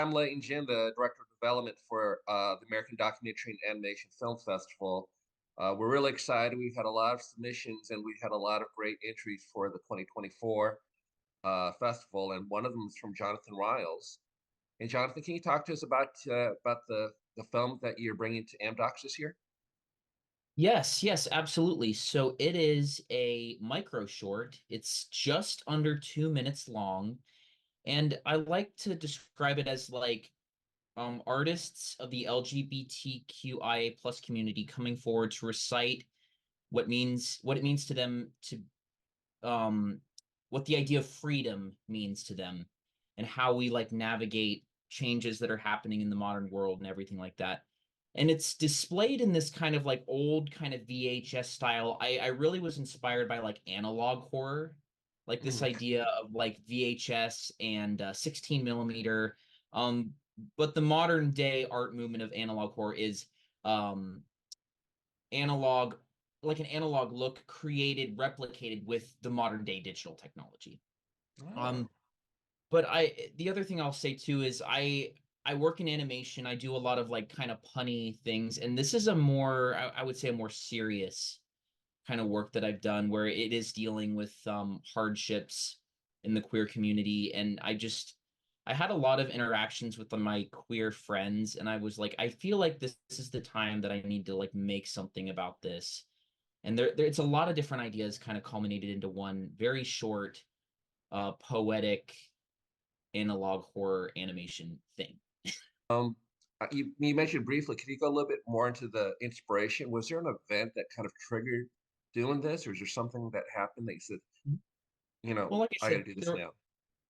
I'm Leighton Jin, the Director of Development for the American Documentary and Animation Film Festival. We're really excited. We've had a lot of submissions and we've had a lot of great entries for the 2024 festival, and one of them is from Jonathan Riles. And Jonathan, can you talk to us about the film that you're bringing to AmDocs this year? Yes, absolutely. So it is a micro short. It's just under 2 minutes long. And I like to describe it as like artists of the LGBTQIA plus community coming forward to recite what it means to them to um what the idea of freedom means to them and how we like navigate changes that are happening in the modern world and everything like that. And it's displayed in this kind of like old kind of VHS style. I really was inspired by like analog horror, like this Mm. idea of like VHS and 16 millimeter. Um, but the modern day art movement of analog horror is um, analog, like an analog look created, replicated with the modern day digital technology. Oh. Um, but the other thing I'll say too is I work in animation. I do a lot of like kind of punny things, and this is a more I would say a more serious kind of work that I've done where it is dealing with hardships in the queer community, and I had a lot of interactions with my queer friends, and I was like, I feel like this is the time that I need to like make something about this. And there it's a lot of different ideas kind of culminated into one very short, poetic analog horror animation thing. Um, you mentioned briefly, could you go a little bit more into the inspiration? Was there an event that kind of triggered doing this, or is there something that happened that you said, Well, like I I got to said, do this now?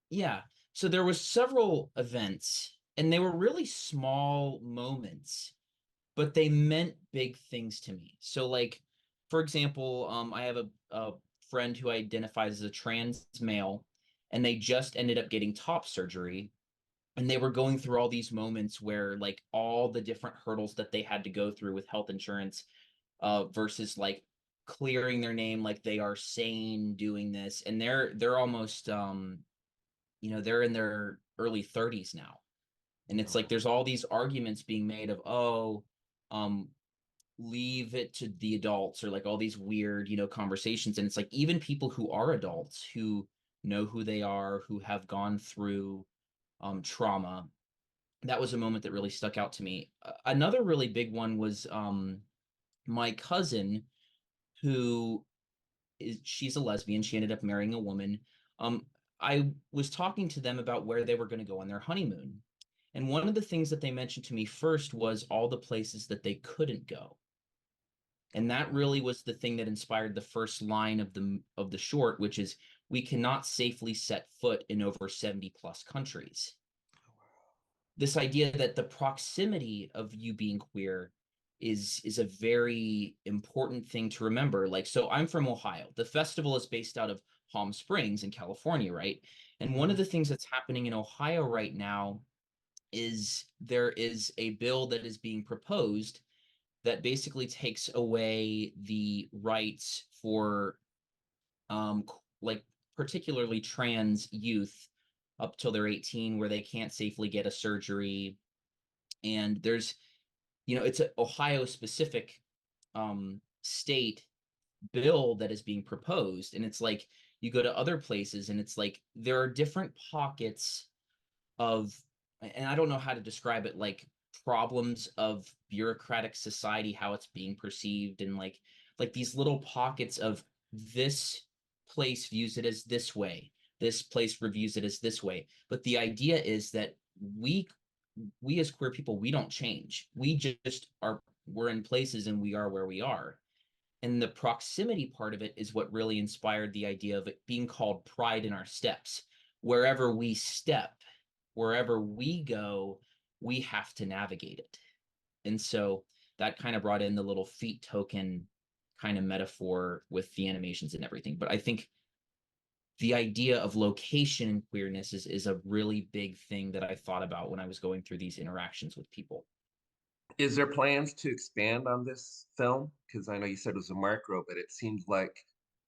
yeah. So there was several events, and they were really small moments, but they meant big things to me. So, like, for example, I have a friend who identifies as a trans male, and they just ended up getting top surgery, and they were going through all these moments where, like, all the different hurdles that they had to go through with health insurance, versus like clearing their name, like they are sane doing this, and they're almost they're in their early 30s now, and it's like Oh. there's all these arguments being made of, oh, um leave it to the adults, or like all these weird conversations, and it's like even people who are adults who know who they are, who have gone through trauma. That was a moment that really stuck out to me. Another really big one was my cousin, who she's a lesbian. She ended up marrying a woman. Um, I was talking to them about where they were going to go on their honeymoon. And one of the things that they mentioned to me first was all the places that they couldn't go. And that really was the thing that inspired the first line of the short, which is, we cannot safely set foot in over 70 plus countries. This idea that the proximity of you being queer is a very important thing to remember. Like, so I'm from Ohio. The festival is based out of Palm Springs in California, right? And one of Mhm. the things that's happening in Ohio right now is there is a bill that is being proposed that basically takes away the rights for like particularly trans youth up till they're 18, where they can't safely get a surgery. And there's, it's an Ohio specific state bill that is being proposed, and it's like you go to other places and it's like there are different pockets of, and I don't know how to describe it, like problems of bureaucratic society, how it's being perceived, and like these little pockets of, this place views it as this way, this place reviews it as this way, but the idea is that we we as queer people, we don't change, we just are, we're in places and we are where we are. And the proximity part of it is what really inspired the idea of it being called pride in our steps. Wherever we step, wherever we go, we have to navigate it. And so that kind of brought in the little feet token kind of metaphor with the animations and everything. But I think the idea of location and queerness is a really big thing that I thought about when I was going through these interactions with people. Is there plans to expand on this film? Because I know you said it was a micro, but it seems like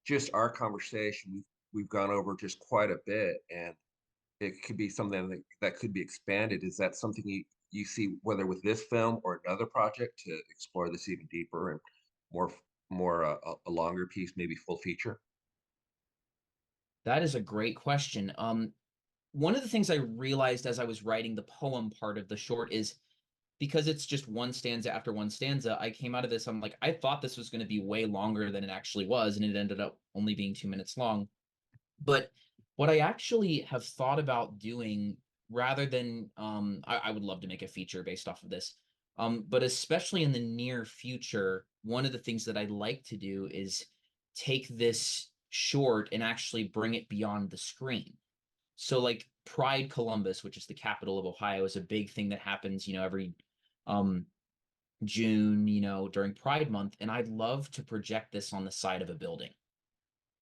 just our conversation, we've gone over just quite a bit, and it could be something that could be expanded. Is that something you see, whether with this film or another project, to explore this even deeper and more more a longer piece, maybe full feature? That is a great question. One of the things I realized as I was writing the poem part of the short is because it's just one stanza after one stanza, I came out of this, I'm like, I thought this was going to be way longer than it actually was, and it ended up only being 2 minutes long. But what I actually have thought about doing, rather than, I would love to make a feature based off of this, but especially in the near future, one of the things that I'd like to do is take this short and actually bring it beyond the screen. So like Pride Columbus, which is the capital of Ohio, is a big thing that happens, every um June, during Pride Month, and I'd love to project this on the side of a building.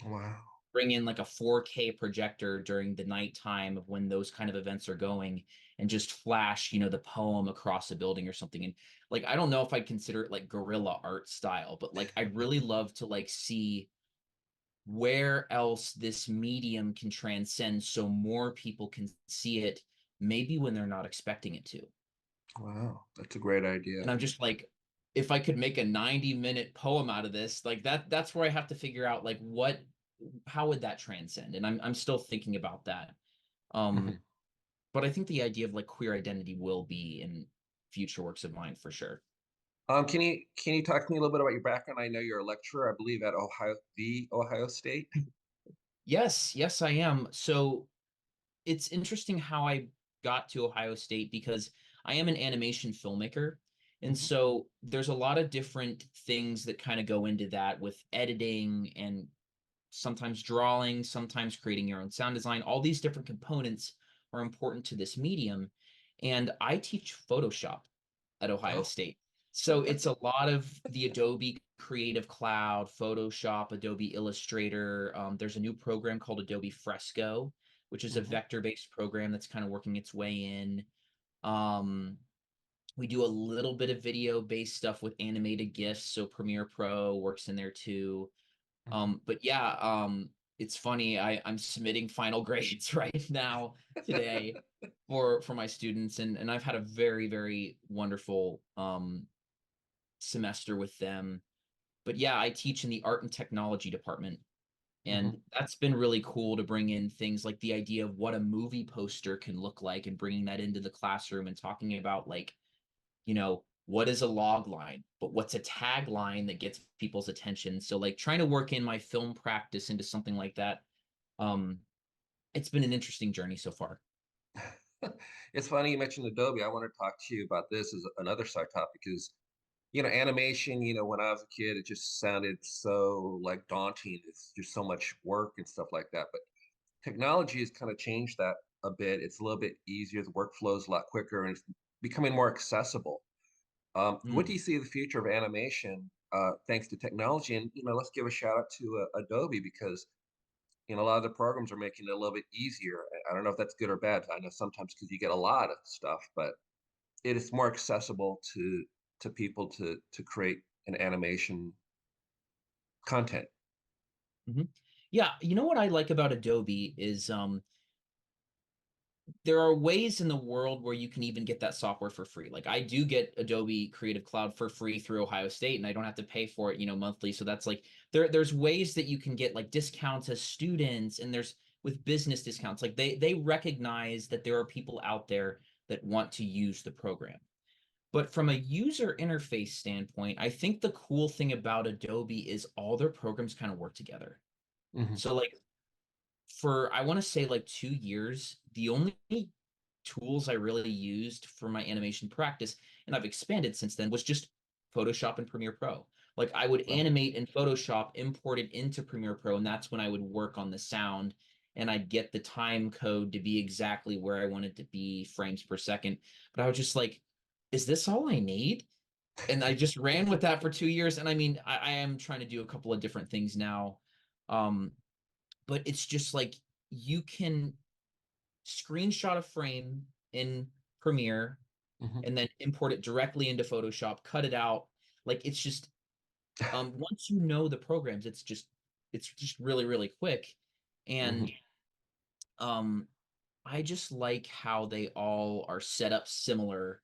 Wow. Bring in like a 4K projector during the nighttime of when those kind of events are going and just flash, the poem across a building or something. And like I don't know if I'd consider it like guerrilla art style, but like I'd really love to like see where else this medium can transcend so more people can see it maybe when they're not expecting it to. Wow, that's a great idea. And I'm just like, if I could make a 90-minute poem out of this, like that's where I have to figure out like how would that transcend? And I'm still thinking about that. Um, Mhm. but I think the idea of like queer identity will be in future works of mine for sure. Can you talk to me a little bit about your background? I know you're a lecturer, I believe, at Ohio State. Yes, yes, I am. So it's interesting how I got to Ohio State because I am an animation filmmaker. And Mhm, so there's a lot of different things that kind of go into that with editing and sometimes drawing, sometimes creating your own sound design. All these different components are important to this medium. And I teach Photoshop at Ohio oh, State. So it's a lot of the Adobe Creative Cloud, Photoshop, Adobe Illustrator. There's a new program called Adobe Fresco, which is a mhm, vector-based program that's kind of working its way in. Um, we do a little bit of video-based stuff with animated GIFs, so Premiere Pro works in there too. mhm. But yeah, it's funny. I'm submitting final grades right now today for my students, and I've had a very very wonderful semester with them. But yeah, I teach in the art and technology department, and Mhm. that's been really cool to bring in things like the idea of what a movie poster can look like, and bringing that into the classroom and talking about like what is a log line, but what's a tagline that gets people's attention? So like trying to work in my film practice into something like that. Um, it's been an interesting journey so far. It's funny you mentioned Adobe. I want to talk to you about this as another side topic is, animation, when I was a kid, it just sounded so like daunting. It's just so much work and stuff like that. But technology has kind of changed that a bit. It's a little bit easier. The workflow is a lot quicker and it's becoming more accessible. What do Mm, you see the future of animation thanks to technology? And let's give a shout out to Adobe because a lot of the programs are making it a little bit easier. I don't know if that's good or bad. I know sometimes because you get a lot of stuff, but it is more accessible to people to create an animation content. mhm. Yeah, you know what I like about Adobe is there are ways in the world where you can even get that software for free. Like I do get Adobe Creative Cloud for free through Ohio State and I don't have to pay for it, monthly. So that's like there's ways that you can get like discounts as students and there's with business discounts. Like they recognize that there are people out there that want to use the program. But from a user interface standpoint, I think the cool thing about Adobe is all their programs kind of work together. Hmm. So like for I want to say like 2 years, the only tools I really used for my animation practice, and I've expanded since then, was just Photoshop and Premiere Pro. Like I would Well, animate in Photoshop, import it into Premiere Pro, and that's when I would work on the sound and I'd get the time code to be exactly where I wanted to be frames per second. But I was just like, is this all I need? And I just ran with that for 2 years. And I mean, I am trying to do a couple of different things now. Um, but it's just like you can screenshot a frame in Premiere mhm. and then import it directly into Photoshop, cut it out. Like it's just once you know the programs, it's just really, really quick. Mhm. And um I just like how they all are set up similar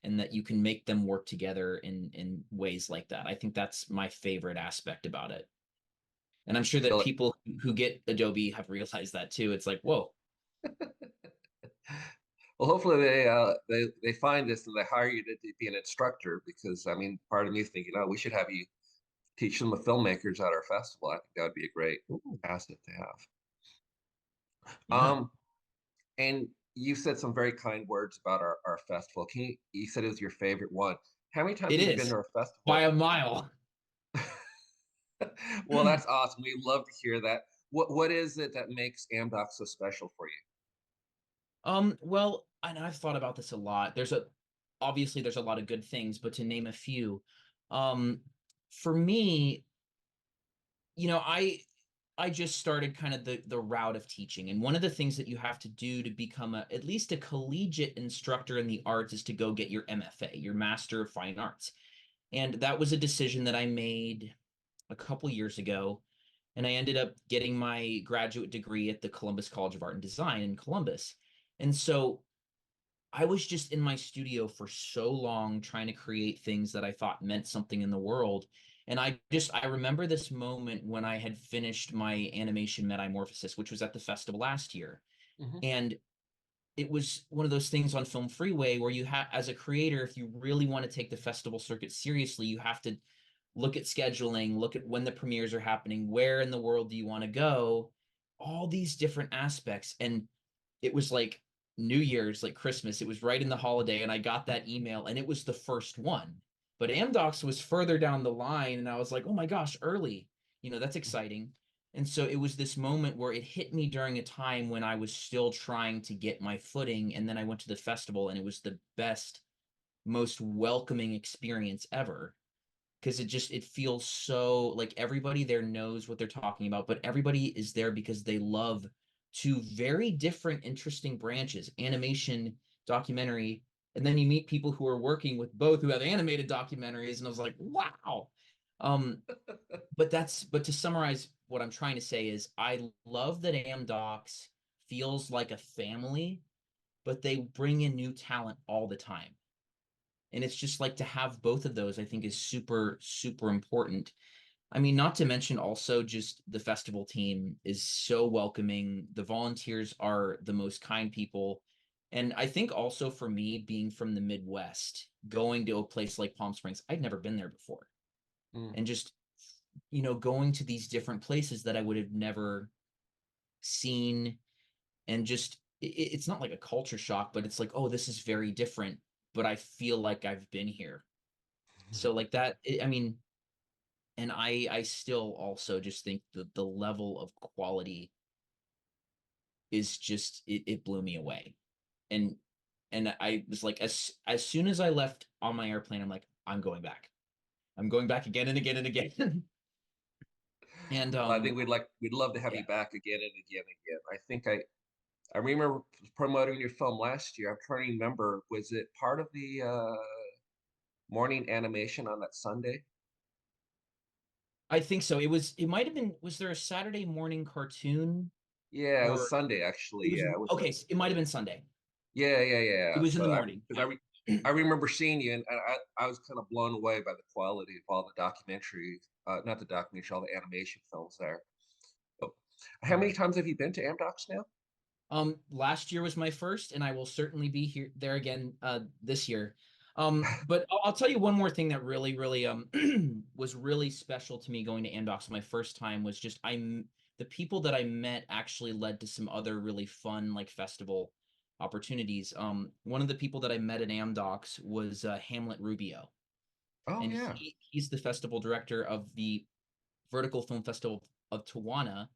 and that you can make them work together in ways like that. I think that's my favorite aspect about it. And I'm sure that Feel it. people who get Adobe have realized that too. It's like, whoa, Well, hopefully they find this and they hire you to be an instructor because I mean, part of me is thinking, oh, we should have you teach some of the filmmakers at our festival. I think that would be a great ooh, asset to have. yeah, Um, and you said some very kind words about our festival. You said it was your favorite one. How many times it have you been is to our by festival? a mile. Well, that's awesome. We love to hear that. What is it that makes AmDocs so special for you? Well, and I've thought about this a lot. Obviously there's a lot of good things, but to name a few, um, for me, you know, I just started kind of the route of teaching, and one of the things that you have to do to become at least a collegiate instructor in the arts is to go get your MFA, your Master of Fine Arts. And that was a decision that I made a couple years ago, and I ended up getting my graduate degree at the Columbus College of Art and Design in Columbus. And so I was just in my studio for so long trying to create things that I thought meant something in the world. And I remember this moment when I had finished my animation metamorphosis, which was at the festival last year. Hmm. And it was one of those things on Film Freeway where you have, as a creator, if you really want to take the festival circuit seriously, you have to look at scheduling, look at when the premieres are happening, where in the world do you want to go, all these different aspects. And it was like New Year's, like Christmas. It was right in the holiday, and I got that email, and it was the first one. But AmDocs was further down the line, and I was like, oh my gosh, early. That's exciting. And so it was this moment where it hit me during a time when I was still trying to get my footing. And then I went to the festival, and it was the best, most welcoming experience ever because it feels so like everybody there knows what they're talking about, but everybody is there because they love two very different, interesting branches, animation, documentary, and then you meet people who are working with both who have animated documentaries, and I was like, wow. Um, but to summarize, what I'm trying to say is I love that AmDocs feels like a family, but they bring in new talent all the time. And it's just like to have both of those, I think is super, super important. I mean, not to mention also just the festival team is so welcoming. The volunteers are the most kind people. And I think also for me, being from the Midwest, going to a place like Palm Springs, I'd never been there before. Mm. And just, going to these different places that I would have never seen. And just, it's not like a culture shock, but it's like, oh, this is very different, but I feel like I've been here. So like that, I mean, and I still also just think that the level of quality is just it blew me away. And I was like, as soon as I left on my airplane, I'm like, I'm going back. I'm going back again and again and again. And Well, I think we'd love to have yeah, you back again and again and again. I remember promoting your film last year. I'm trying to remember, was it part of the morning animation on that Sunday? I think so. It might have been, was there a Saturday morning cartoon, Yeah, it was or Sunday actually. it was, Yeah, it was a okay, it might have been Sunday. It yeah. was in the morning. I remember seeing you, and I was kind of blown away by the quality of all the documentaries, not the documentary, all the animation films there. Oh, how many times have you been to AmDocs now? Last year was my first, and I will certainly be here there again this year. But I'll tell you one more thing that really, really was really special to me going to AmDocs my first time was just the people that I met actually led to some other really fun like festival opportunities. One of the people that I met at AmDocs was Hamlet Rubio, Oh and yeah. he's the festival director of the Vertical Film Festival of Tijuana.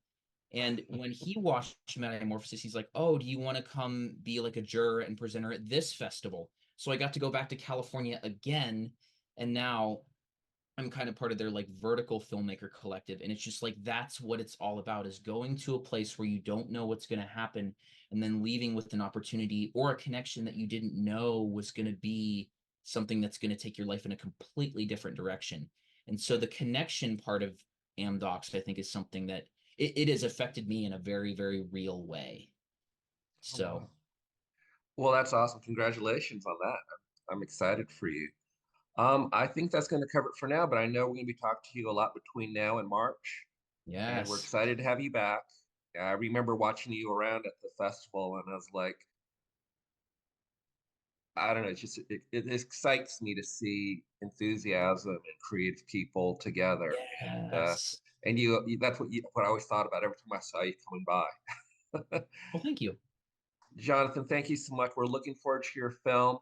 And when he watched Metamorphosis, he's like, "Oh, do you want to come be like a juror and presenter at this festival?" So I got to go back to California again, and now I'm kind of part of their like vertical filmmaker collective. And it's just like that's what it's all about, is going to a place where you don't know what's going to happen and then leaving with an opportunity or a connection that you didn't know was going to be something that's going to take your life in a completely different direction. And so the connection part of AmDocs, I think, is something that it has affected me in a very, very real way. Oh, So wow. Well, that's awesome. Congratulations on that. I'm excited for you. I think that's going to cover it for now, but I know we're going to be talking to you a lot between now and March, and we're yes, excited to have you back. I remember watching you around at the festival, and I was like, I don't know, it excites me to see enthusiasm and creative people together, yes. and that's what I always thought about every time I saw you coming by. Well, thank you. Jonathan, thank you so much. We're looking forward to your film,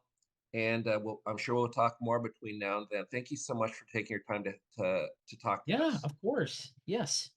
and I'm sure we'll talk more between now and then. Thank you so much for taking your time to talk to Yeah, us. of course. Yes.